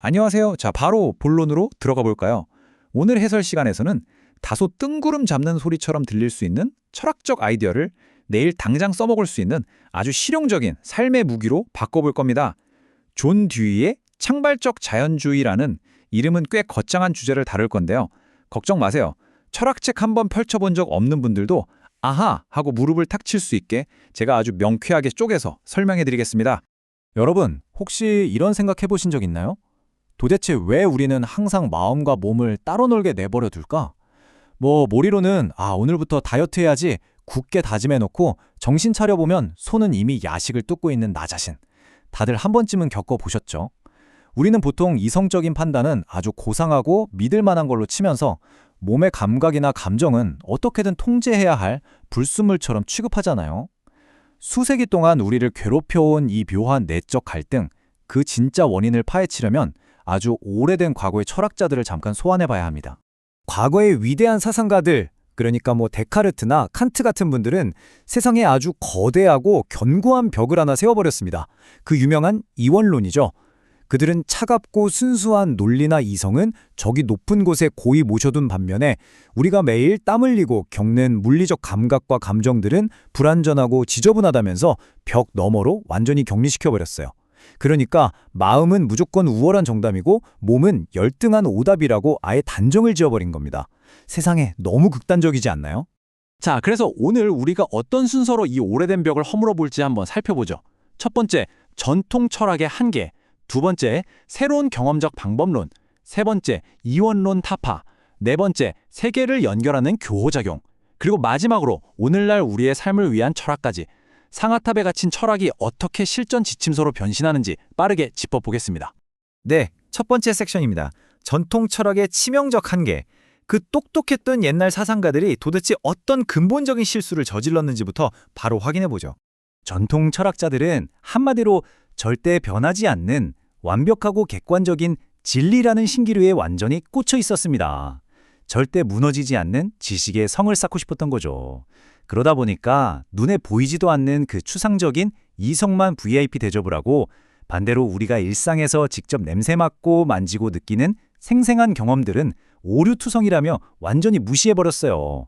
안녕하세요. 자, 바로 본론으로 들어가 볼까요? 오늘 해설 시간에서는 다소 뜬구름 잡는 소리처럼 들릴 수 있는 철학적 아이디어를 내일 당장 써먹을 수 있는 아주 실용적인 삶의 무기로 바꿔볼 겁니다. 존 듀이의 창발적 자연주의라는 이름은 꽤 거창한 주제를 다룰 건데요. 걱정 마세요. 철학책 한번 펼쳐본 적 없는 분들도 아하 하고 무릎을 탁 칠 수 있게 제가 아주 명쾌하게 쪼개서 설명해 드리겠습니다. 여러분, 혹시 이런 생각 해보신 적 있나요? 도대체 왜 우리는 항상 마음과 몸을 따로 놀게 내버려 둘까? 머리로는 오늘부터 다이어트 해야지 굳게 다짐해놓고 정신 차려보면 손은 이미 야식을 뜯고 있는 나 자신. 다들 한 번쯤은 겪어보셨죠? 우리는 보통 이성적인 판단은 아주 고상하고 믿을 만한 걸로 치면서 몸의 감각이나 감정은 어떻게든 통제해야 할 불순물처럼 취급하잖아요. 수세기 동안 우리를 괴롭혀온 이 묘한 내적 갈등, 그 진짜 원인을 파헤치려면 아주 오래된 과거의 철학자들을 잠깐 소환해봐야 합니다. 과거의 위대한 사상가들, 그러니까 데카르트나 칸트 같은 분들은 세상에 아주 거대하고 견고한 벽을 하나 세워버렸습니다. 그 유명한 이원론이죠. 그들은 차갑고 순수한 논리나 이성은 저기 높은 곳에 고이 모셔둔 반면에 우리가 매일 땀 흘리고 겪는 물리적 감각과 감정들은 불완전하고 지저분하다면서 벽 너머로 완전히 격리시켜버렸어요. 그러니까 마음은 무조건 우월한 정답이고 몸은 열등한 오답이라고 아예 단정을 지어버린 겁니다. 세상에 너무 극단적이지 않나요? 자, 그래서 오늘 우리가 어떤 순서로 이 오래된 벽을 허물어 볼지 한번 살펴보죠. 첫 번째, 전통 철학의 한계. 두 번째, 새로운 경험적 방법론. 세 번째, 이원론 타파. 네 번째, 세계를 연결하는 교호작용. 그리고 마지막으로 오늘날 우리의 삶을 위한 철학까지. 상아탑에 갇힌 철학이 어떻게 실전 지침서로 변신하는지 빠르게 짚어보겠습니다. 네, 첫 번째 섹션입니다. 전통 철학의 치명적 한계. 그 똑똑했던 옛날 사상가들이 도대체 어떤 근본적인 실수를 저질렀는지부터 바로 확인해보죠. 전통 철학자들은 한마디로 절대 변하지 않는 완벽하고 객관적인 진리라는 신기루에 완전히 꽂혀 있었습니다. 절대 무너지지 않는 지식의 성을 쌓고 싶었던 거죠. 그러다 보니까 눈에 보이지도 않는 그 추상적인 이성만 VIP 대접을 하고 반대로 우리가 일상에서 직접 냄새 맡고 만지고 느끼는 생생한 경험들은 오류투성이라며 완전히 무시해버렸어요.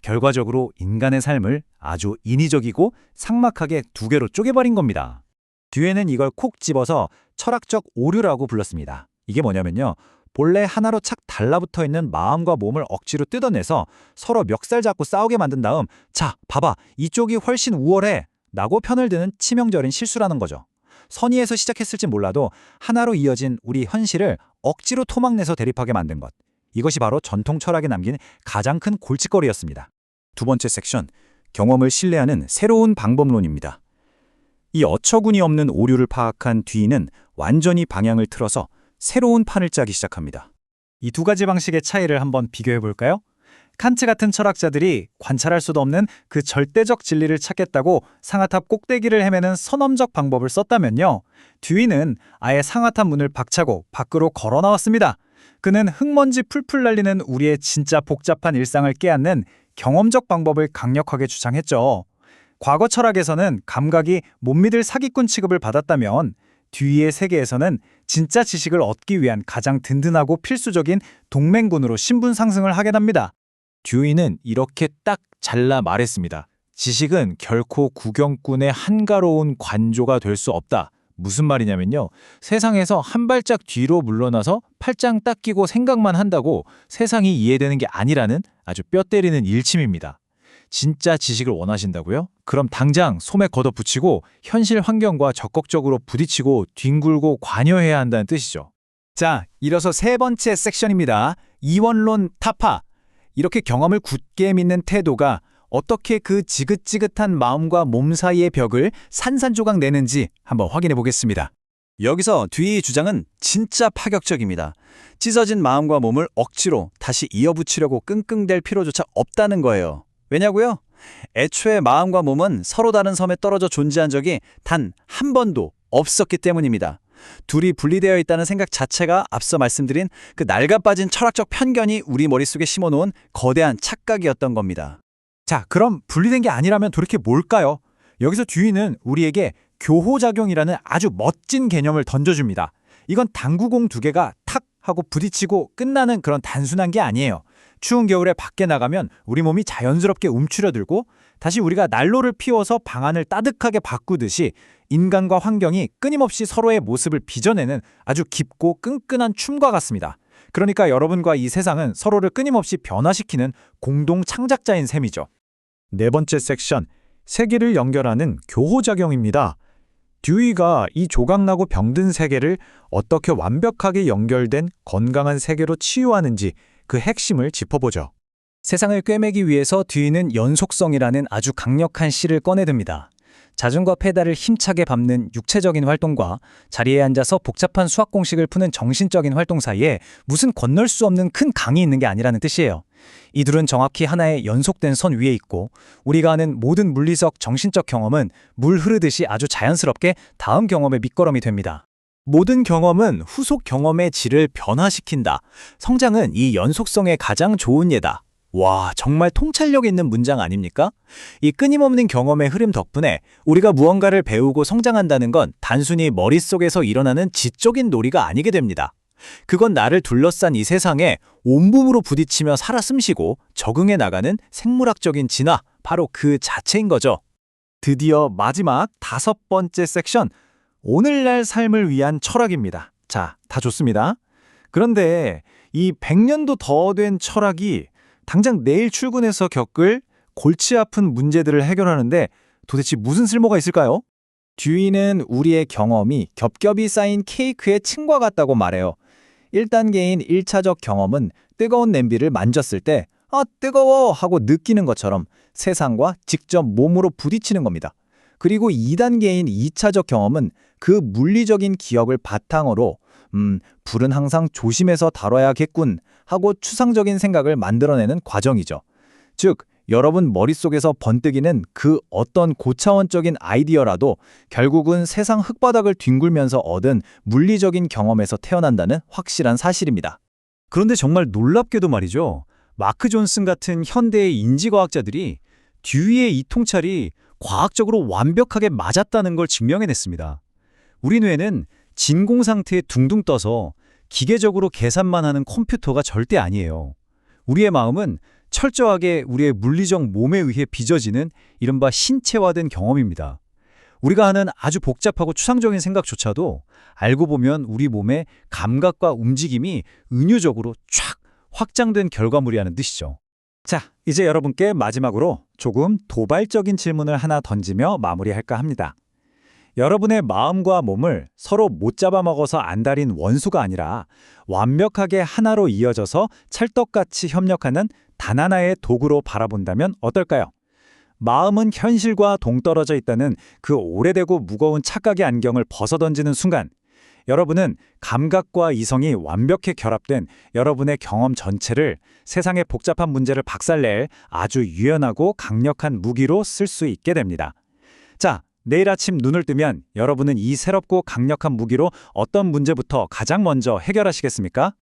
결과적으로 인간의 삶을 아주 인위적이고 삭막하게 두 개로 쪼개버린 겁니다. 뒤에는 이걸 콕 집어서 철학적 오류라고 불렀습니다. 이게 뭐냐면요. 본래 하나로 착 달라붙어 있는 마음과 몸을 억지로 뜯어내서 서로 멱살 잡고 싸우게 만든 다음 자, 봐봐. 이쪽이 훨씬 우월해. 라고 편을 드는 치명적인 실수라는 거죠. 선의에서 시작했을지 몰라도 하나로 이어진 우리 현실을 억지로 토막내서 대립하게 만든 것. 이것이 바로 전통 철학에 남긴 가장 큰 골칫거리였습니다. 두 번째 섹션, 경험을 신뢰하는 새로운 방법론입니다. 이 어처구니 없는 오류를 파악한 뒤는 완전히 방향을 틀어서 새로운 판을 짜기 시작합니다. 이 두 가지 방식의 차이를 한번 비교해 볼까요? 칸트 같은 철학자들이 관찰할 수도 없는 그 절대적 진리를 찾겠다고 상아탑 꼭대기를 헤매는 선험적 방법을 썼다면요. 듀이는 아예 상아탑 문을 박차고 밖으로 걸어 나왔습니다. 그는 흙먼지 풀풀 날리는 우리의 진짜 복잡한 일상을 깨닫는 경험적 방법을 강력하게 주장했죠. 과거 철학에서는 감각이 못 믿을 사기꾼 취급을 받았다면 듀이의 세계에서는 진짜 지식을 얻기 위한 가장 든든하고 필수적인 동맹군으로 신분 상승을 하게 됩니다. 듀이는 이렇게 딱 잘라 말했습니다. 지식은 결코 구경꾼의 한가로운 관조가 될 수 없다. 무슨 말이냐면요. 세상에서 한 발짝 뒤로 물러나서 팔짱 딱 끼고 생각만 한다고 세상이 이해되는 게 아니라는 아주 뼈 때리는 일침입니다. 진짜 지식을 원하신다고요? 그럼 당장 소매 걷어붙이고 현실 환경과 적극적으로 부딪히고 뒹굴고 관여해야 한다는 뜻이죠. 자, 이어서 세 번째 섹션입니다. 이원론 타파. 이렇게 경험을 굳게 믿는 태도가 어떻게 그 지긋지긋한 마음과 몸 사이의 벽을 산산조각 내는지 한번 확인해 보겠습니다. 여기서 듀이의 주장은 진짜 파격적입니다. 찢어진 마음과 몸을 억지로 다시 이어붙이려고 끙끙댈 필요조차 없다는 거예요. 왜냐고요? 애초에 마음과 몸은 서로 다른 섬에 떨어져 존재한 적이 단 한 번도 없었기 때문입니다. 둘이 분리되어 있다는 생각 자체가 앞서 말씀드린 그 낡아빠진 철학적 편견이 우리 머릿속에 심어놓은 거대한 착각이었던 겁니다. 자, 그럼 분리된 게 아니라면 도대체 뭘까요? 여기서 듀이는 우리에게 교호작용이라는 아주 멋진 개념을 던져줍니다. 이건 당구공 두 개가 탁 하고 부딪히고 끝나는 그런 단순한 게 아니에요. 추운 겨울에 밖에 나가면 우리 몸이 자연스럽게 움츠려들고 다시 우리가 난로를 피워서 방안을 따뜻하게 바꾸듯이 인간과 환경이 끊임없이 서로의 모습을 빚어내는 아주 깊고 끈끈한 춤과 같습니다. 그러니까 여러분과 이 세상은 서로를 끊임없이 변화시키는 공동 창작자인 셈이죠. 네 번째 섹션, 세계를 연결하는 교호작용입니다. 듀이가 이 조각나고 병든 세계를 어떻게 완벽하게 연결된 건강한 세계로 치유하는지 그 핵심을 짚어보죠. 세상을 꿰매기 위해서 듀이는 연속성이라는 아주 강력한 시를 꺼내듭니다. 자전거 페달을 힘차게 밟는 육체적인 활동과 자리에 앉아서 복잡한 수학 공식을 푸는 정신적인 활동 사이에 무슨 건널 수 없는 큰 강이 있는 게 아니라는 뜻이에요. 이 둘은 정확히 하나의 연속된 선 위에 있고 우리가 아는 모든 물리적, 정신적 경험은 물 흐르듯이 아주 자연스럽게 다음 경험의 밑거름이 됩니다. 모든 경험은 후속 경험의 질을 변화시킨다. 성장은 이 연속성의 가장 좋은 예다. 와, 정말 통찰력 있는 문장 아닙니까? 이 끊임없는 경험의 흐름 덕분에 우리가 무언가를 배우고 성장한다는 건 단순히 머릿속에서 일어나는 지적인 놀이가 아니게 됩니다. 그건 나를 둘러싼 이 세상에 온몸으로 부딪히며 살아 숨쉬고 적응해 나가는 생물학적인 진화, 바로 그 자체인 거죠. 드디어 마지막 5번째 섹션, 오늘날 삶을 위한 철학입니다. 자, 다 좋습니다. 그런데 이 100년도 더 된 철학이 당장 내일 출근해서 겪을 골치 아픈 문제들을 해결하는데 도대체 무슨 쓸모가 있을까요? 듀이는 우리의 경험이 겹겹이 쌓인 케이크의 층과 같다고 말해요. 1단계인 1차적 경험은 뜨거운 냄비를 만졌을 때 뜨거워 하고 느끼는 것처럼 세상과 직접 몸으로 부딪히는 겁니다. 그리고 2단계인 2차적 경험은 그 물리적인 기억을 바탕으로 불은 항상 조심해서 다뤄야겠군 하고 추상적인 생각을 만들어내는 과정이죠. 즉, 여러분 머릿속에서 번뜩이는 그 어떤 고차원적인 아이디어라도 결국은 세상 흙바닥을 뒹굴면서 얻은 물리적인 경험에서 태어난다는 확실한 사실입니다. 그런데 정말 놀랍게도 말이죠. 마크 존슨 같은 현대의 인지과학자들이 듀이의 이 통찰이 과학적으로 완벽하게 맞았다는 걸 증명해냈습니다. 우리 뇌는 진공 상태에 둥둥 떠서 기계적으로 계산만 하는 컴퓨터가 절대 아니에요. 우리의 마음은 철저하게 우리의 물리적 몸에 의해 빚어지는 이른바 신체화된 경험입니다. 우리가 하는 아주 복잡하고 추상적인 생각조차도 알고 보면 우리 몸의 감각과 움직임이 은유적으로 촥 확장된 결과물이라는 뜻이죠. 자, 이제 여러분께 마지막으로 조금 도발적인 질문을 하나 던지며 마무리할까 합니다. 여러분의 마음과 몸을 서로 못 잡아먹어서 안달인 원수가 아니라 완벽하게 하나로 이어져서 찰떡같이 협력하는 단 하나의 도구로 바라본다면 어떨까요? 마음은 현실과 동떨어져 있다는 그 오래되고 무거운 착각의 안경을 벗어던지는 순간 여러분은 감각과 이성이 완벽히 결합된 여러분의 경험 전체를 세상의 복잡한 문제를 박살낼 아주 유연하고 강력한 무기로 쓸 수 있게 됩니다. 자, 내일 아침 눈을 뜨면 여러분은 이 새롭고 강력한 무기로 어떤 문제부터 가장 먼저 해결하시겠습니까?